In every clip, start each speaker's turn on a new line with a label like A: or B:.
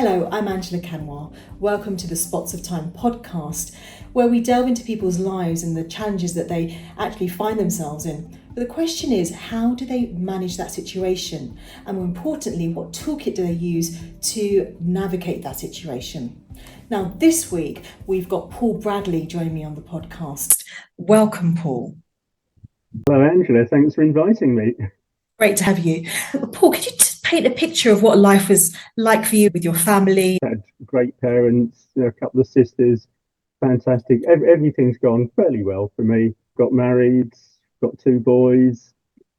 A: Hello, I'm Angela Canwar. Welcome to the Spots of Time podcast, where we delve into people's lives and the challenges that they actually find themselves in. But the question is, how do they manage that situation? And more importantly, what toolkit do they use to navigate that situation? Now, this week, we've got Paul Bradley joining me on the podcast. Welcome, Paul.
B: Hello, Angela. Thanks for inviting me.
A: Great to have you. Paul, could you paint a picture of what life was like for you with your family?
B: I had great parents, a couple of sisters, fantastic. Everything's gone fairly well for me. Got married, got two boys,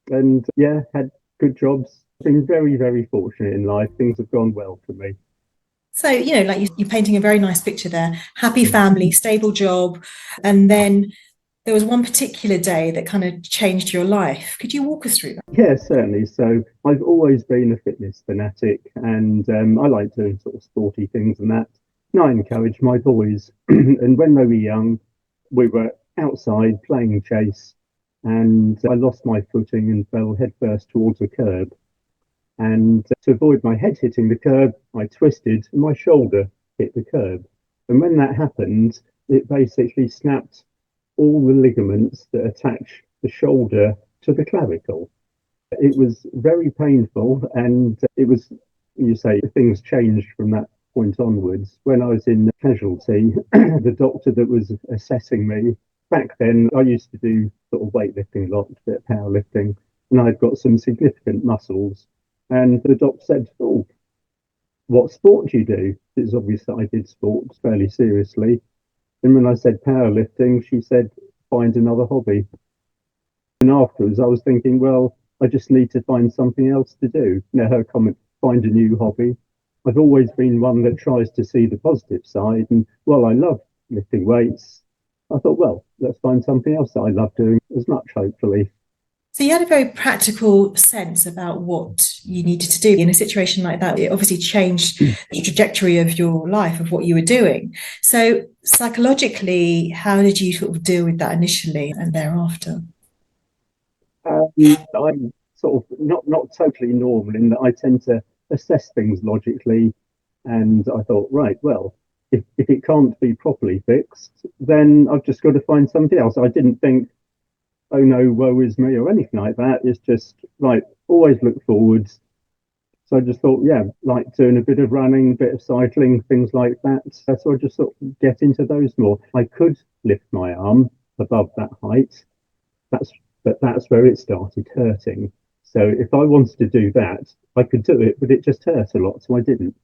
B: and had good jobs. Been very, very fortunate in life. Things have gone well for me.
A: So, you're painting a very nice picture there. Happy family, stable job, and then there was one particular day that kind of changed your life. Could you walk us through that?
B: Yeah, certainly. So I've always been a fitness fanatic, and I like doing sort of sporty things and that. And I encourage my boys. And when they were young, we were outside playing chase, and I lost my footing and fell headfirst towards a curb. And to avoid my head hitting the curb, I twisted and my shoulder hit the curb. And when that happened, it basically snapped all the ligaments that attach the shoulder to the clavicle. It was very painful, and it was, things changed from that point onwards. When I was in casualty, the doctor that was assessing me, back then I used to do sort of weightlifting a lot, a bit of powerlifting, and I'd got some significant muscles. And the doctor said, "Oh, what sport do you do?" It's obvious that I did sports fairly seriously. And when I said powerlifting, she said, "Find another hobby." And afterwards, I was thinking, well, I just need to find something else to do. Her comment, find a new hobby. I've always been one that tries to see the positive side. And while I love lifting weights, I thought, well, let's find something else that I love doing as much, hopefully.
A: So you had a very practical sense about what you needed to do in a situation like that. It obviously changed the trajectory of your life, of what you were doing. So psychologically, how did you sort of deal with that initially and thereafter?
B: I'm sort of not totally normal in that I tend to assess things logically. And I thought, right, well, if it can't be properly fixed, then I've just got to find something else. I didn't think, oh no, woe is me or anything like that. It's just right, always look forwards. So I just thought, like doing a bit of running, a bit of cycling, things like that. So I just sort of get into those more. I could lift my arm above that height. But that's where it started hurting. So if I wanted to do that, I could do it, but it just hurt a lot, so I didn't.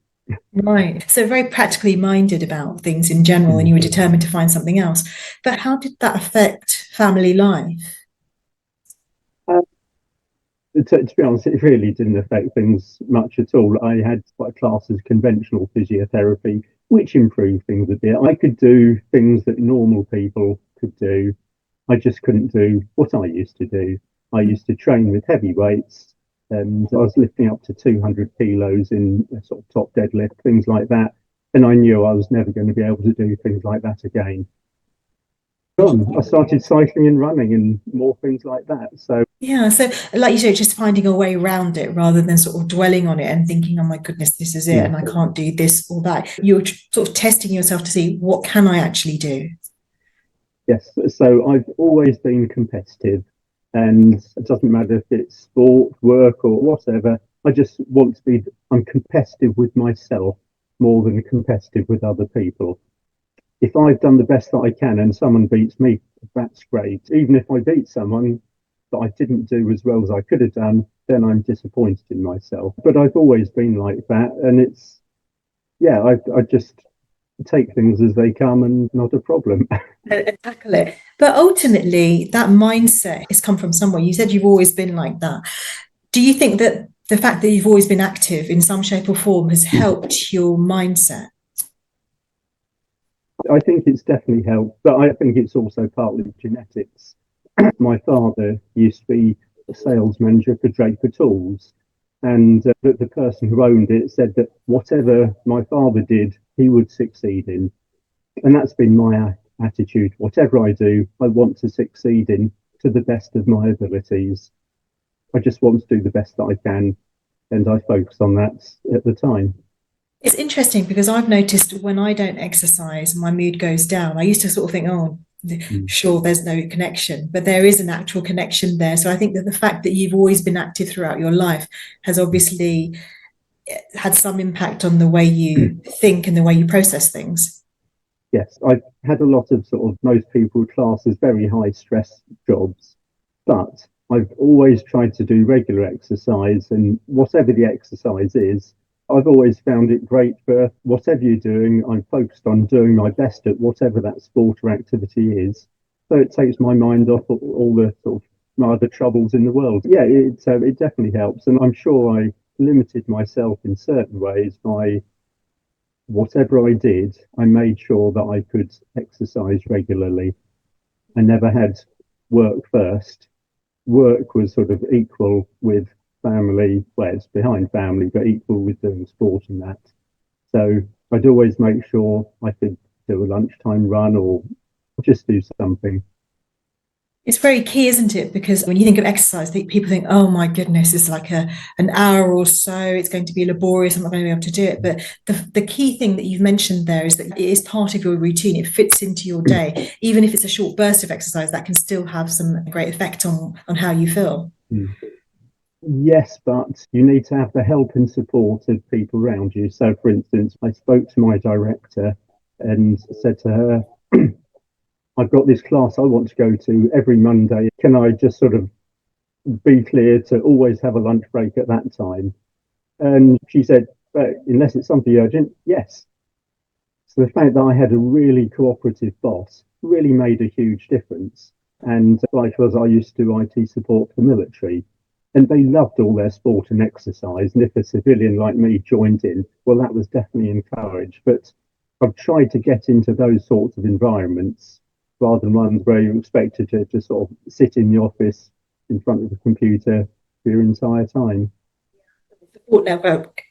A: Right. So very practically minded about things in general, and you were determined to find something else. But how did that affect family life?
B: To be honest, it really didn't affect things much at all. I had quite a class as conventional physiotherapy, which improved things a bit. I could do things that normal people could do. I just couldn't do what I used to do. I used to train with heavy weights, and I was lifting up to 200 kilos in a sort of top deadlift, things like that. And I knew I was never going to be able to do things like that again. I started cycling and running and more things like that. So
A: like you said, just finding a way around it rather than sort of dwelling on it and thinking, oh my goodness, this is it, and I can't do this or that. You're sort of testing yourself to see, what can I actually do?
B: Yes, so I've always been competitive, and it doesn't matter if it's sport, work, or whatever. I just want to be, I'm competitive with myself more than competitive with other people. If I've done the best that I can and someone beats me, that's great. Even if I beat someone that I didn't do as well as I could have done, then I'm disappointed in myself. But I've always been like that, and it's, I just take things as they come and not a problem.
A: And tackle it. But ultimately, that mindset has come from somewhere. You said you've always been like that. Do you think that the fact that you've always been active in some shape or form has helped your mindset?
B: I think it's definitely helped, but I think it's also partly genetics. My father used to be a sales manager for Draper Tools, and the person who owned it said that whatever my father did, he would succeed in. And that's been my attitude. Whatever I do, I want to succeed in to the best of my abilities. I just want to do the best that I can, and I focus on that at the time.
A: It's interesting because I've noticed when I don't exercise, my mood goes down. I used to sort of think, oh,
B: Mm.
A: sure, there's no connection, but there is an actual connection there. So I think that the fact that you've always been active throughout your life has obviously had some impact on the way you think and the way you process things.
B: Yes, I've had a lot of sort of most people class as very high stress jobs, but I've always tried to do regular exercise, and whatever the exercise is, I've always found it great for whatever you're doing. I'm focused on doing my best at whatever that sport or activity is. So it takes my mind off all the sort of my other troubles in the world. Yeah, it definitely helps. And I'm sure I limited myself in certain ways by whatever I did, I made sure that I could exercise regularly. I never had work first. Work was sort of equal with family, well, it's behind family, but equal with doing sport and that. So I'd always make sure I could do a lunchtime run or just do something.
A: It's very key, isn't it? Because when you think of exercise, people think, oh my goodness, it's like an hour or so. It's going to be laborious. I'm not going to be able to do it. But the key thing that you've mentioned there is that it is part of your routine. It fits into your day. Even if it's a short burst of exercise, that can still have some great effect on how you feel.
B: Mm. Yes, but you need to have the help and support of people around you. So, for instance, I spoke to my director and said to her, I've got this class I want to go to every Monday. Can I just sort of be clear to always have a lunch break at that time? And she said, unless it's something urgent, yes. So the fact that I had a really cooperative boss really made a huge difference. And likewise, I used to do IT support for the military, and they loved all their sport and exercise. And if a civilian like me joined in, well, that was definitely encouraged. But I've tried to get into those sorts of environments rather than ones where you're expected to just sort of sit in the office in front of the computer for your entire time.
A: Support network.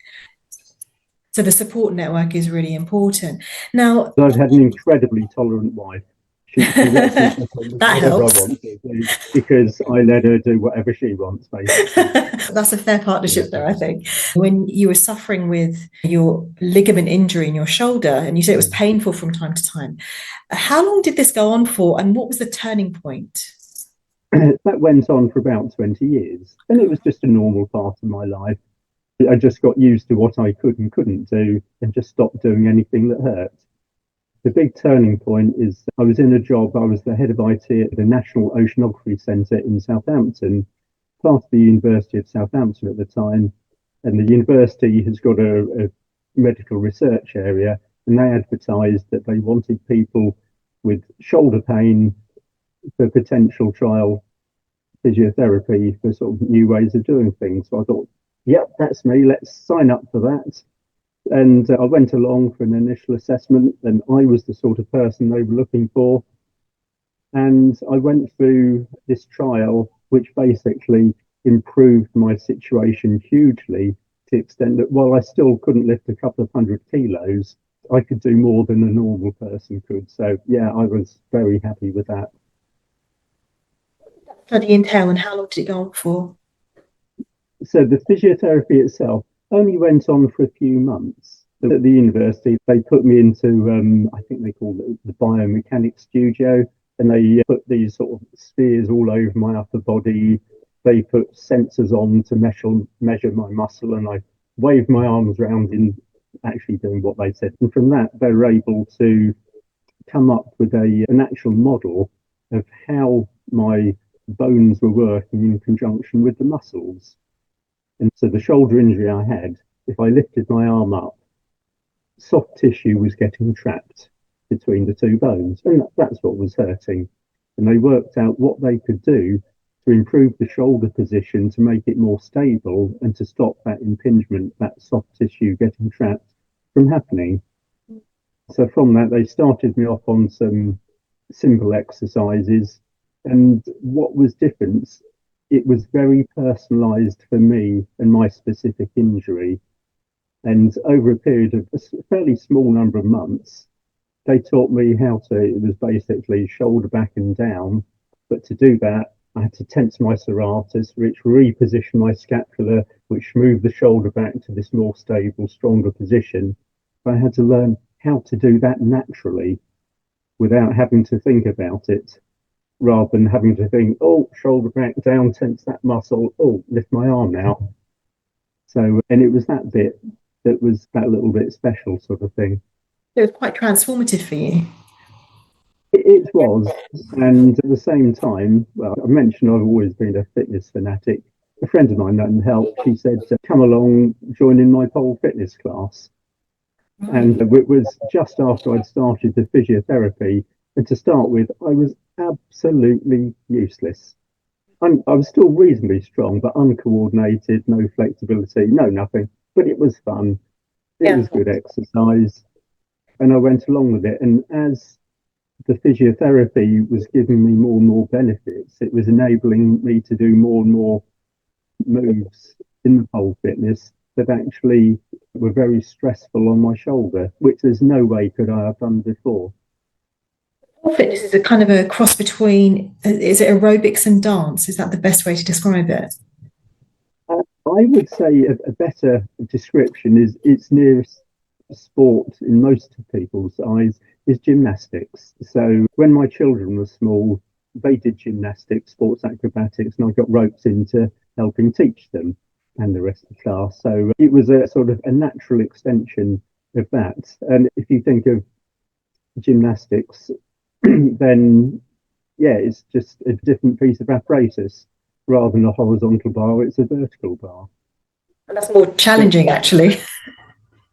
A: So the support network is really important. Now,
B: So I've had an incredibly tolerant wife. She lets me do
A: that
B: whatever I
A: helps.
B: want to do because I let her do whatever she wants, basically.
A: That's a fair
B: Yeah.
A: partnership there, I think. When you were suffering with your ligament injury in your shoulder, and you said it was painful from time to time, how long did this go on for, and what was the turning point?
B: That went on for about 20 years, and it was just a normal part of my life. I just got used to what I could and couldn't do and just stopped doing anything that hurt. The big turning point is I was in a job, I was the head of IT at the National Oceanography Centre in Southampton, part of the University of Southampton at the time. And the university has got a medical research area, and they advertised that they wanted people with shoulder pain for potential trial physiotherapy for sort of new ways of doing things. So I thought, yep, that's me. Let's sign up for that. And I went along for an initial assessment, and I was the sort of person they were looking for. And I went through this trial, which basically improved my situation hugely to the extent that while I still couldn't lift a couple of 100 kilos, I could do more than a normal person could. So, yeah, I was very happy with that.
A: Study entail, and how long did it go on for?
B: So the physiotherapy itself only went on for a few months. At the university, they put me into, I think they call it the biomechanics studio, and they put these sort of spheres all over my upper body. They put sensors on to measure my muscle, and I waved my arms around in actually doing what they said. And from that, they were able to come up with an actual model of how my bones were working in conjunction with the muscles. And so the shoulder injury I had, if I lifted my arm up, soft tissue was getting trapped between the two bones, and that's what was hurting. And they worked out what they could do to improve the shoulder position to make it more stable and to stop that impingement, that soft tissue getting trapped from happening. So from that, they started me off on some simple exercises. And what was different, it was very personalised for me and my specific injury. And over a period of a fairly small number of months, they taught me how to, it was basically shoulder back and down. But to do that, I had to tense my serratus, which repositioned my scapula, which moved the shoulder back to this more stable, stronger position. But I had to learn how to do that naturally without having to think about it, rather than having to think, oh, shoulder back down, tense that muscle, oh, lift my arm now. So, and it was that bit that was that little bit special sort of thing.
A: It was quite transformative for you.
B: It was, and at the same time, well, I mentioned I've always been a fitness fanatic. A friend of mine that helped. She said, "Come along, join in my pole fitness class." And it was just after I'd started the physiotherapy. And to start with, I was absolutely useless. I was still reasonably strong, but uncoordinated, no flexibility, no nothing. But it was fun. It
A: Yeah.
B: was good exercise, and I went along with it. And as the physiotherapy was giving me more and more benefits, it was enabling me to do more and more moves in the pole fitness that actually were very stressful on my shoulder, which there's no way could I have done before.
A: Pole fitness is a kind of a cross between, is it aerobics and dance? Is that the best way to describe it?
B: I would say a better description is its nearest sport in most people's eyes is gymnastics. So when my children were small, they did gymnastics, sports acrobatics, and I got roped into helping teach them and the rest of the class. So it was a sort of a natural extension of that. And if you think of gymnastics, then yeah, it's just a different piece of apparatus. Rather than a horizontal bar, it's a vertical bar.
A: And that's more challenging, actually.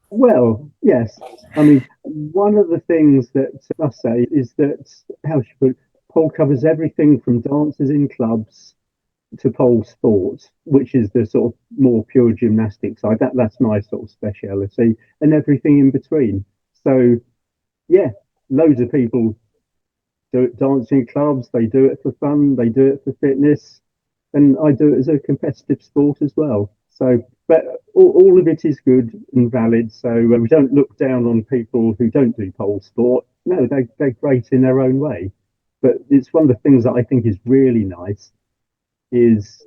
B: Well, yes. I mean, one of the things that I say is that, how should you put it, pole covers everything from dances in clubs to pole sport, which is the sort of more pure gymnastic side. That's my sort of speciality, and everything in between. So, yeah, loads of people do it dancing clubs. They do it for fun. They do it for fitness, and I do it as a competitive sport as well. So, but all of it is good and valid. So we don't look down on people who don't do pole sport. No, they're great in their own way. But it's one of the things that I think is really nice is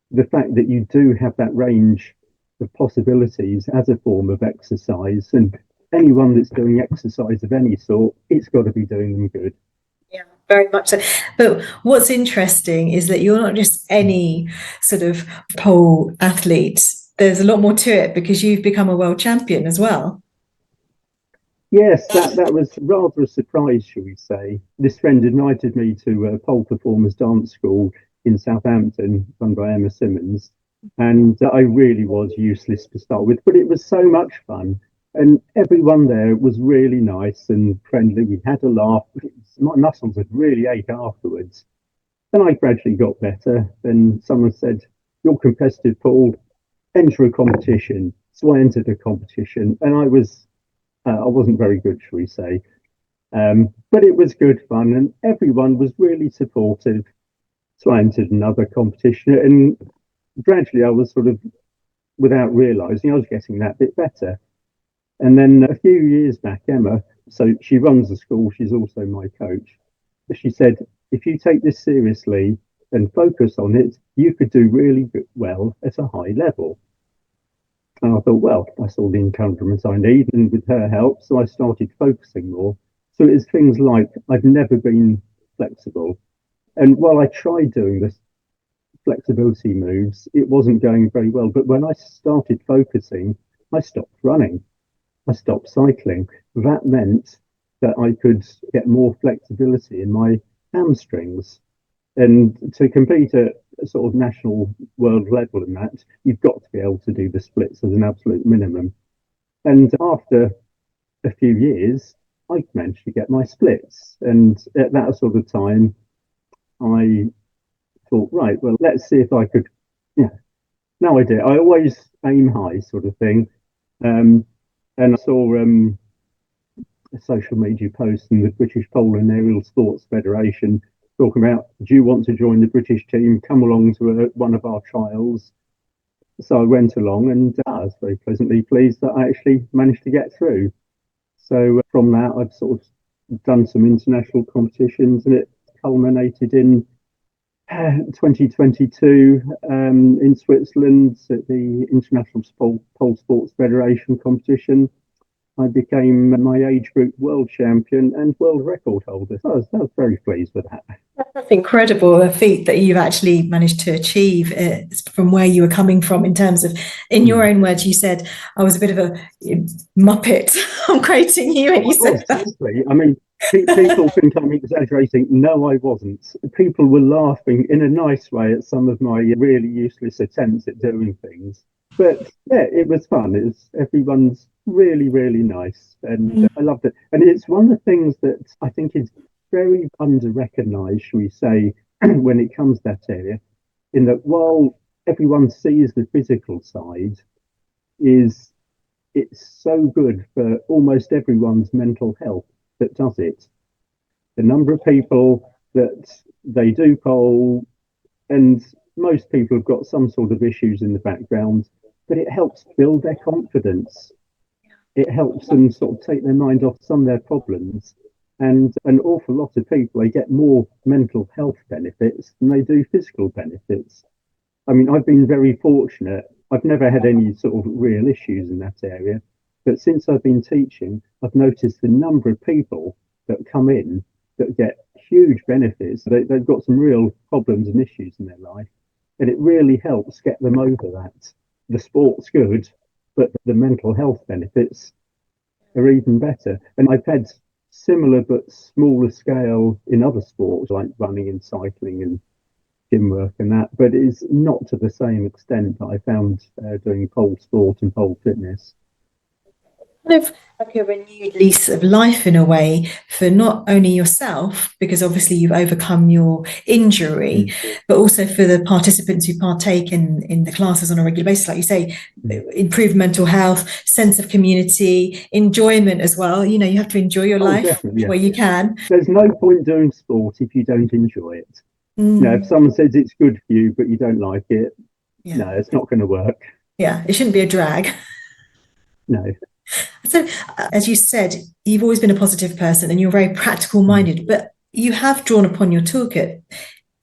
B: the fact that you do have that range of possibilities as a form of exercise. And anyone that's doing exercise of any sort, it's got to be doing them good.
A: Yeah, very much so. But what's interesting is that you're not just any sort of pole athlete. There's a lot more to it because you've become a world champion as well.
B: Yes, that was rather a surprise, shall we say. This friend invited me to a pole performers dance school in Southampton, run by Emma Simmons, and I really was useless to start with, but it was so much fun. And everyone there was really nice and friendly. We had a laugh. My muscles would really ache afterwards. Then I gradually got better. Then someone said, "You're competitive, Paul. Enter a competition." So I entered a competition, and I wasn't very good, shall we say. But it was good fun, and everyone was really supportive. So I entered another competition, and gradually I was sort of, without realizing, I was getting that bit better. And then a few years back, Emma, so she runs the school, she's also my coach. She said, if you take this seriously and focus on it, you could do really well at a high level. And I thought, well, that's all the encouragement I need. And with her help, so I started focusing more. So it's things like I've never been flexible. And while I tried doing this flexibility moves, it wasn't going very well. But when I started focusing, I stopped running. I stopped cycling. That meant that I could get more flexibility in my hamstrings. And to compete at a sort of national world level in that, you've got to be able to do the splits as an absolute minimum. And after a few years, I managed to get my splits. And at that sort of time, I thought, right, well, let's see if I could, yeah, no idea. I always aim high sort of thing. And I saw a social media post from the British Pole and Aerial Sports Federation talking about, do you want to join the British team? Come along to one of our trials. So I went along, and I was very pleasantly pleased that I actually managed to get through. So from that, I've sort of done some international competitions, and it culminated in 2022 in Switzerland at the International Polesport Federation competition. I became my age group world champion and world record holder. So I was very pleased with that.
A: That's incredible, a feat that you've actually managed to achieve from where you were coming from in terms of, in your own words, you said, I was a bit of a muppet. I'm quoting you and you said that.
B: I mean, people think I'm exaggerating. No, I wasn't. People were laughing in a nice way at some of my really useless attempts at doing things. But yeah, it was fun. Everyone's really, really nice. And I loved it. And it's one of the things that I think is very under-recognised, shall we say, when it comes to that area, in that while everyone sees the physical side, it's so good for almost everyone's mental health that does it. The number of people that they do poll, and most people have got some sort of issues in the background, but it helps build their confidence. It helps them sort of take their mind off some of their problems. And an awful lot of people, they get more mental health benefits than they do physical benefits. I mean, I've been very fortunate. I've never had any sort of real issues in that area. But since I've been teaching, I've noticed the number of people that come in that get huge benefits. They've got some real problems and issues in their life. And it really helps get them over that. The sport's good, but the mental health benefits are even better. And I've had similar but smaller scale in other sports like running and cycling and gym work and that, but it's not to the same extent that I found doing pole sport and pole fitness.
A: Kind of like a renewed lease of life in a way for not only yourself, because obviously you've overcome your injury, but also for the participants who partake in the classes on a regular basis, like you say, improve mental health, sense of community, enjoyment as well. You know, you have to enjoy your life where you can.
B: There's no point doing sport if you don't enjoy it. You know, if someone says it's good for you but you don't like it, no, it's not going to work.
A: Yeah, it shouldn't be a drag.
B: No.
A: So, as you said, you've always been a positive person and you're very practical minded, but you have drawn upon your toolkit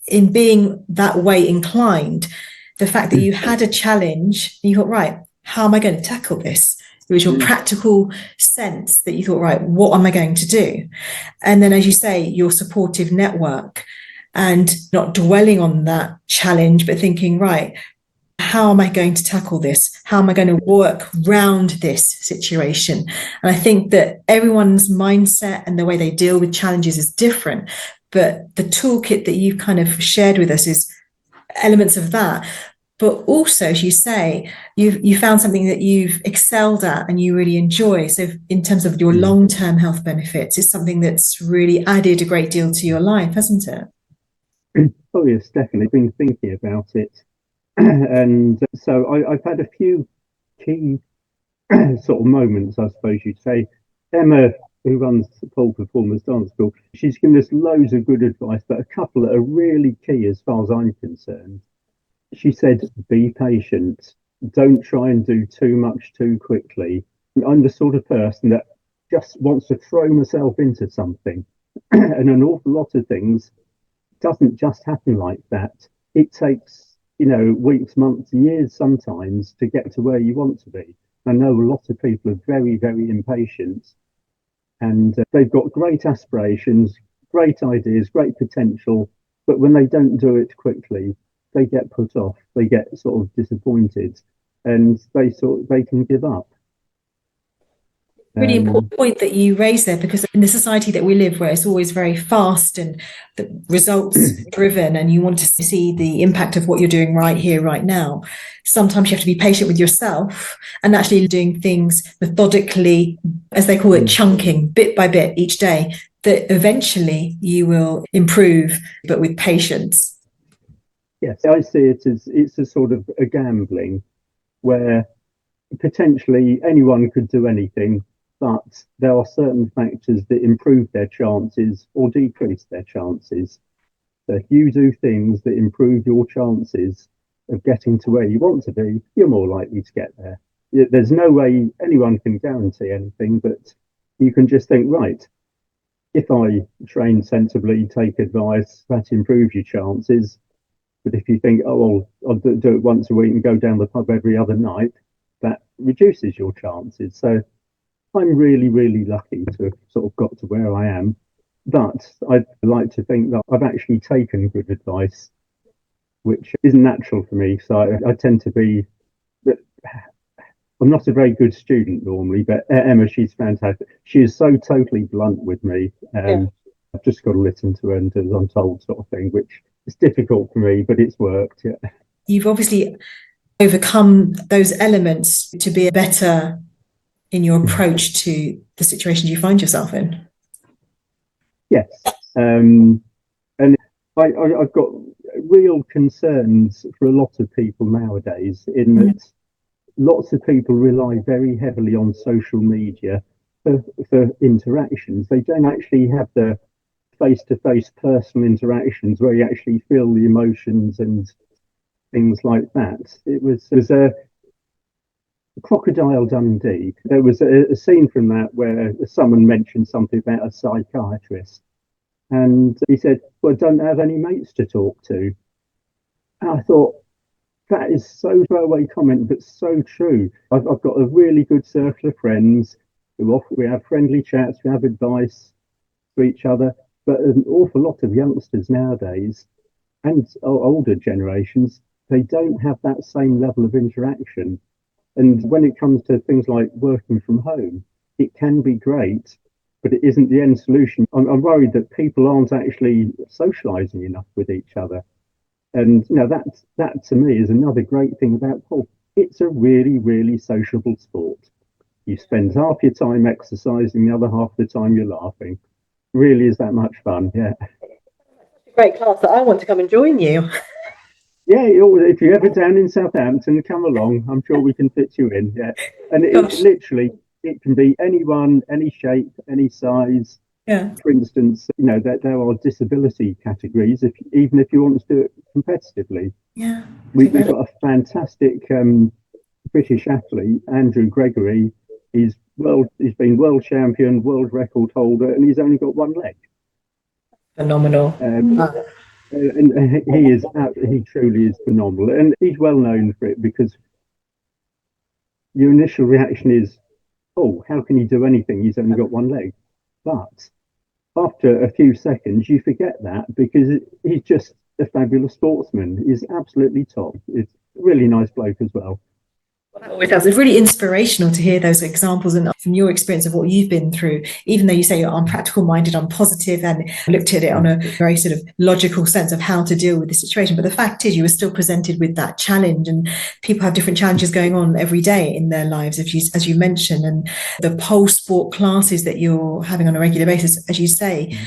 A: in being that way inclined. The fact that you had a challenge and you thought, right, how am I going to tackle this? It was your practical sense that you thought, right, what am I going to do? And then, as you say, your supportive network and not dwelling on that challenge, but thinking, right, how am I going to tackle this? How am I going to work around this situation? And I think that everyone's mindset and the way they deal with challenges is different. But the toolkit that you've kind of shared with us is elements of that. But also, as you say, you found something that you've excelled at and you really enjoy. So in terms of your long-term health benefits, it's something that's really added a great deal to your life, hasn't it?
B: Oh, yes, definitely. Been thinking about it. And so I've had a few key sort of moments, I suppose you'd say. Emma, who runs the Pole Performers Dance School, she's given us loads of good advice, but a couple that are really key as far as I'm concerned. She said, be patient. Don't try and do too much too quickly. I'm the sort of person that just wants to throw myself into something. And an awful lot of things doesn't just happen like that. It takes weeks, months, years sometimes to get to where you want to be. I know a lot of people are very, very impatient and they've got great aspirations, great ideas, great potential, but when they don't do it quickly, they get put off, they get sort of disappointed and they can give up.
A: Really important point that you raised there, because in the society that we live where it's always very fast and the results driven and you want to see the impact of what you're doing right here, right now, sometimes you have to be patient with yourself and actually doing things methodically, as they call it, chunking bit by bit each day, that eventually you will improve, but with patience.
B: Yes, I see it as it's a sort of a gambling where potentially anyone could do anything, but there are certain factors that improve their chances or decrease their chances. So if you do things that improve your chances of getting to where you want to be, you're more likely to get there. There's no way anyone can guarantee anything, but you can just think, right, if I train sensibly, take advice, that improves your chances, But if you think, oh, well, I'll do it once a week and go down the pub every other night, that reduces your chances. So I'm really, really lucky to have sort of got to where I am. But I'd like to think that I've actually taken good advice, which isn't natural for me. So I tend to be, I'm not a very good student normally, but Emma, she's fantastic. She is so totally blunt with me. I've just got to listen to her and do as I'm told, sort of thing, which is difficult for me, but it's worked. Yeah.
A: You've obviously overcome those elements to be better in your approach to the situations you find yourself in.
B: Yes. And I've got real concerns for a lot of people nowadays in that lots of people rely very heavily on social media for interactions. They don't actually have the face-to-face personal interactions where you actually feel the emotions and things like that. It was a Crocodile Dundee. There was a scene from that where someone mentioned something about a psychiatrist, and he said, "Well, I don't have any mates to talk to." And I thought, that is so throwaway comment, but so true. I've got a really good circle of friends we have friendly chats, we have advice to each other, but an awful lot of youngsters nowadays and older generations, they don't have that same level of interaction. And when it comes to things like working from home, it can be great, but it isn't the end solution. I'm worried that people aren't actually socializing enough with each other. And that to me is another great thing about golf. It's a really, really sociable sport. You spend half your time exercising, the other half of the time you're laughing. Really is that much fun, yeah.
A: Great class that I want to come and join you.
B: Yeah, if you're ever down in Southampton, come along. I'm sure we can fit you in, yeah. And it can be anyone, any shape, any size.
A: Yeah.
B: For instance, there are disability categories, even if you want to do it competitively.
A: Yeah.
B: We've got a fantastic British athlete, Andrew Gregory. He's been world champion, world record holder, and he's only got one leg.
A: Phenomenal.
B: And he truly is phenomenal, and he's well known for it because your initial reaction is, oh, how can he do anything? He's only got one leg. But after a few seconds, you forget that because he's just a fabulous sportsman. He's absolutely top. He's a really nice bloke as well.
A: It's really inspirational to hear those examples and from your experience of what you've been through, even though you say I'm practical minded, I'm positive and looked at it on a very sort of logical sense of how to deal with the situation. But the fact is you were still presented with that challenge, and people have different challenges going on every day in their lives, as you mentioned, and the polesport classes that you're having on a regular basis, as you say,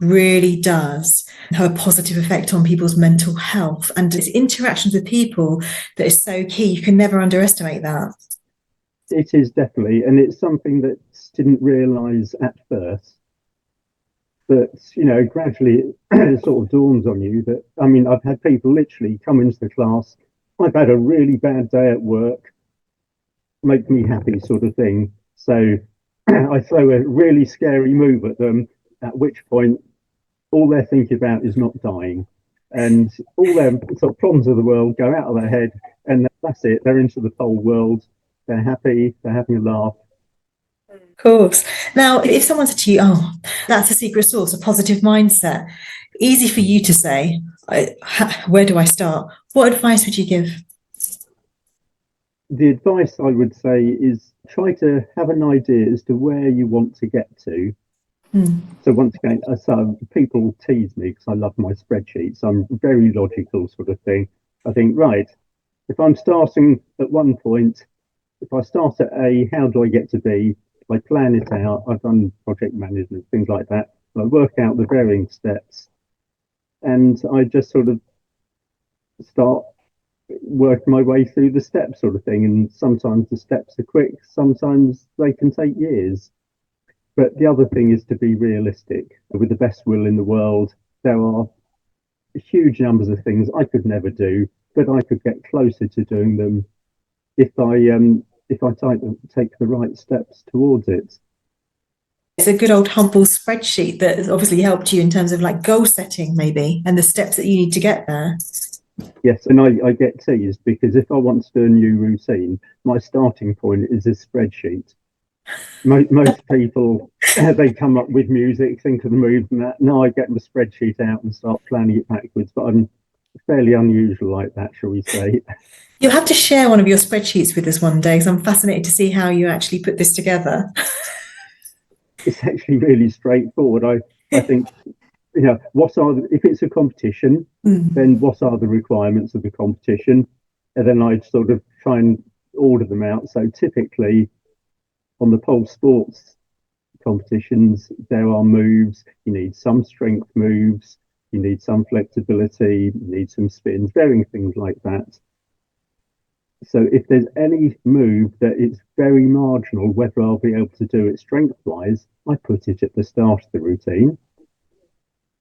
A: really does have a positive effect on people's mental health, and it's interactions with people that is so key. You can never underestimate that.
B: It is definitely, and it's something that I didn't realise at first, but gradually it sort of dawns on you that, I've had people literally come into the class, I've had a really bad day at work, make me happy sort of thing. So I throw a really scary move at them, at which point all they're thinking about is not dying, and all their sort of problems of the world go out of their head, and that's it. They're into the whole world. They're happy. They're having a laugh.
A: Of course. Now, if someone said to you, "Oh, that's a secret sauce, a positive mindset," easy for you to say, where do I start? What advice would you give?
B: The advice I would say is try to have an idea as to where you want to get to. So once again, people tease me because I love my spreadsheets. I'm very logical sort of thing. I think, right, if I'm starting at one point, if I start at A, how do I get to B? I plan it out. I've done project management, things like that. I work out the varying steps, and I just sort of start working my way through the steps sort of thing. And sometimes the steps are quick, sometimes they can take years. But the other thing is to be realistic. With the best will in the world, there are huge numbers of things I could never do, but I could get closer to doing them if I take the right steps towards it.
A: It's a good old humble spreadsheet that has obviously helped you in terms of like goal setting maybe and the steps that you need to get there.
B: Yes, and I get teased because if I want to do a new routine, my starting point is a spreadsheet. Most people, they come up with music, think of the move and that. No, I get the spreadsheet out and start planning it backwards, but I'm fairly unusual like that, shall we say.
A: You'll have to share one of your spreadsheets with us one day, because I'm fascinated to see how you actually put this together.
B: It's actually really straightforward. I think, if it's a competition, then what are the requirements of the competition? And then I'd sort of try and order them out. So typically on the pole sports competitions, there are moves. You need some strength moves, you need some flexibility, you need some spins, varying things like that. So if there's any move that is very marginal, whether I'll be able to do it strength-wise, I put it at the start of the routine.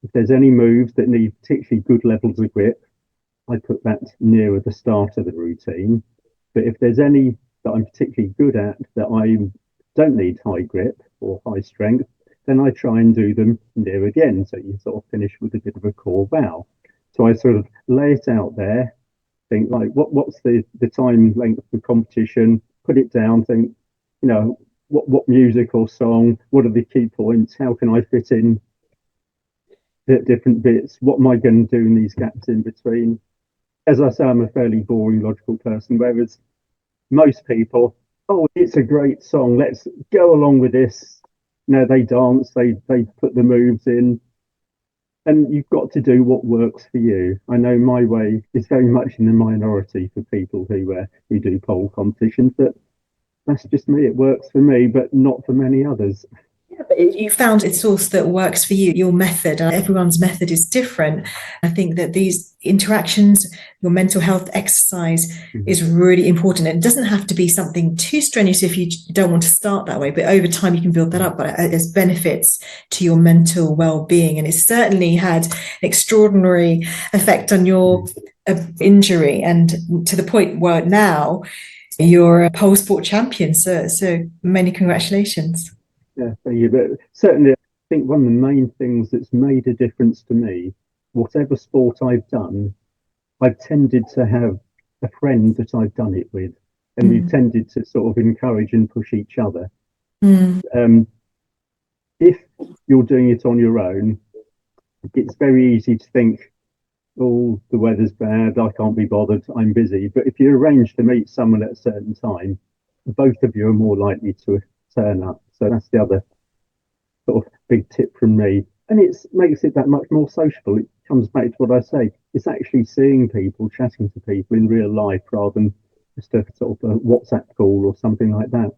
B: If there's any moves that need particularly good levels of grip, I put that nearer the start of the routine. But if there's any that I'm particularly good at that I don't need high grip or high strength, then I try and do them near again. So you sort of finish with a bit of a core bow. So I sort of lay it out there, think like, what's the time length of the competition, put it down, think, what music or song, what are the key points, how can I fit in the different bits, what am I going to do in these gaps in between? As I say, I'm a fairly boring, logical person, whereas most people, oh, it's a great song, let's go along with this. They dance, they put the moves in, and you've got to do what works for you. I know my way is very much in the minority for people who do pole competitions, but that's just me. It works for me, but not for many others.
A: Yeah, but you found a source that works for you, your method. Everyone's method is different. I think that these interactions, your mental health exercise is really important. It doesn't have to be something too strenuous if you don't want to start that way, but over time you can build that up. But there's benefits to your mental well-being, and it's certainly had an extraordinary effect on your injury, and to the point where now you're a polesport champion. So many congratulations.
B: Yeah, thank you. But certainly, I think one of the main things that's made a difference to me, whatever sport I've done, I've tended to have a friend that I've done it with, and we've tended to sort of encourage and push each other. If you're doing it on your own, it's very easy to think, oh, the weather's bad, I can't be bothered, I'm busy. But if you arrange to meet someone at a certain time, both of you are more likely to turn up. So that's the other sort of big tip from me. And it makes it that much more sociable. It comes back to what I say. It's actually seeing people, chatting to people in real life rather than just a sort of a WhatsApp call or something like that.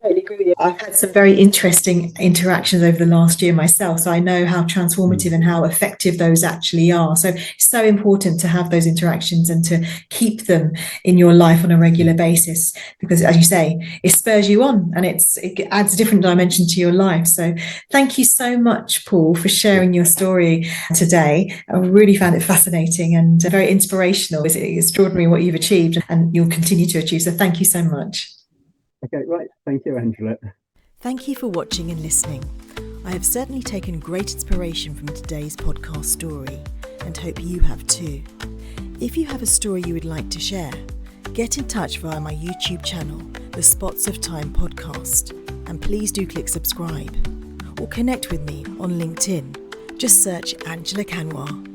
A: I totally agree with you. I've had some very interesting interactions over the last year myself, so I know how transformative and how effective those actually are. So it's so important to have those interactions and to keep them in your life on a regular basis, because as you say, it spurs you on and it adds a different dimension to your life. So thank you so much, Paul, for sharing your story today. I really found it fascinating and very inspirational. It's extraordinary what you've achieved and you'll continue to achieve. So thank you so much.
B: Okay, right. Thank you, Angela.
C: Thank you for watching and listening. I have certainly taken great inspiration from today's podcast story and hope you have too. If you have a story you would like to share, get in touch via my YouTube channel, the Spots of Time podcast, and please do click subscribe or connect with me on LinkedIn. Just search Angela Canwar.